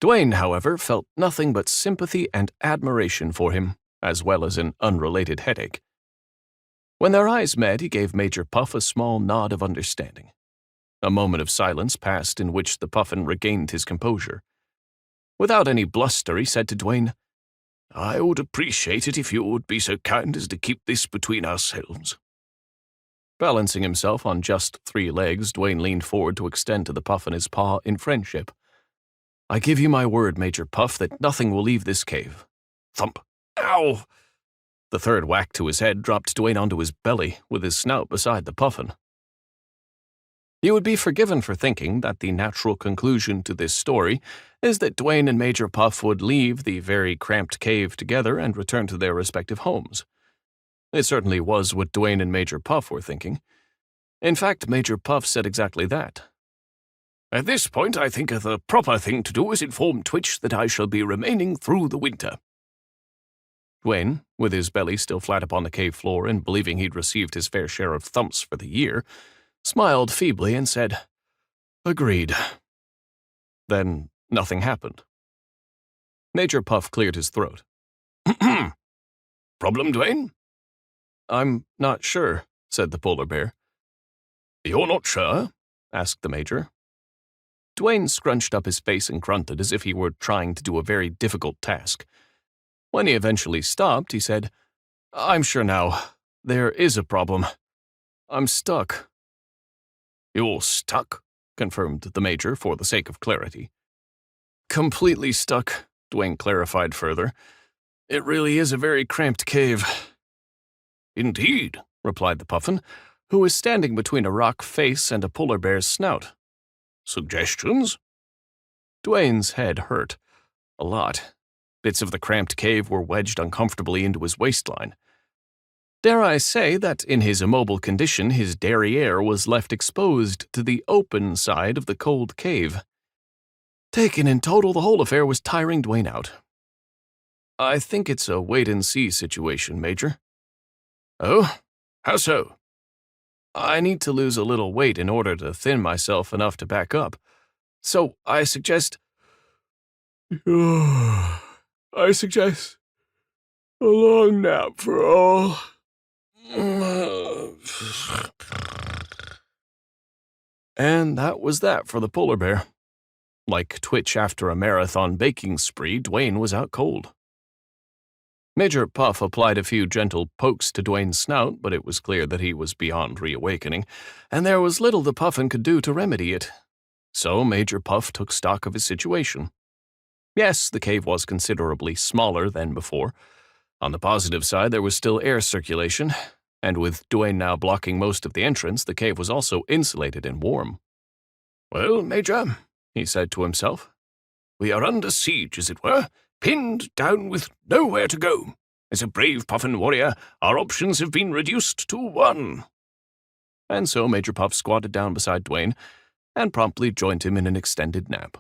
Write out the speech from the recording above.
Duane, however, felt nothing but sympathy and admiration for him, as well as an unrelated headache. When their eyes met, he gave Major Puff a small nod of understanding. A moment of silence passed in which the puffin regained his composure. Without any bluster, he said to Duane, "I would appreciate it if you would be so kind as to keep this between ourselves." Balancing himself on just 3 legs, Duane leaned forward to extend to the puffin his paw in friendship. "I give you my word, Major Puff, that nothing will leave this cave." Thump! Ow! The third whack to his head dropped Duane onto his belly, with his snout beside the puffin. You would be forgiven for thinking that the natural conclusion to this story is that Duane and Major Puff would leave the very cramped cave together and return to their respective homes. It certainly was what Duane and Major Puff were thinking. In fact, Major Puff said exactly that. "At this point, I think the proper thing to do is inform Twitch that I shall be remaining through the winter." Duane, with his belly still flat upon the cave floor and believing he'd received his fair share of thumps for the year, smiled feebly and said, "Agreed." Then nothing happened. Major Puff cleared his throat. "Problem, Duane?" "I'm not sure," said the polar bear. "You're not sure?" asked the Major. Duane scrunched up his face and grunted as if he were trying to do a very difficult task. When he eventually stopped, he said, "I'm sure now. There is a problem. I'm stuck." "You're stuck?" confirmed the Major for the sake of clarity. "Completely stuck," Duane clarified further. "It really is a very cramped cave." "Indeed," replied the puffin, who was standing between a rock face and a polar bear's snout. "Suggestions?" Duane's head hurt. A lot. Bits of the cramped cave were wedged uncomfortably into his waistline. Dare I say that in his immobile condition his derriere was left exposed to the open side of the cold cave. Taken in total, the whole affair was tiring Duane out. "I think it's a wait-and-see situation, Major." "Oh? How so?" "I need to lose a little weight in order to thin myself enough to back up. So I suggest a long nap for all." And that was that for the polar bear. Like Twitch after a marathon baking spree, Duane was out cold. Major Puff applied a few gentle pokes to Duane's snout, but it was clear that he was beyond reawakening, and there was little the puffin could do to remedy it. So Major Puff took stock of his situation. Yes, the cave was considerably smaller than before. On the positive side, there was still air circulation, and with Duane now blocking most of the entrance, the cave was also insulated and warm. "Well, Major," he said to himself, "we are under siege, as it were, pinned down with nowhere to go. As a brave puffin warrior, our options have been reduced to 1. And so Major Puff squatted down beside Duane and promptly joined him in an extended nap.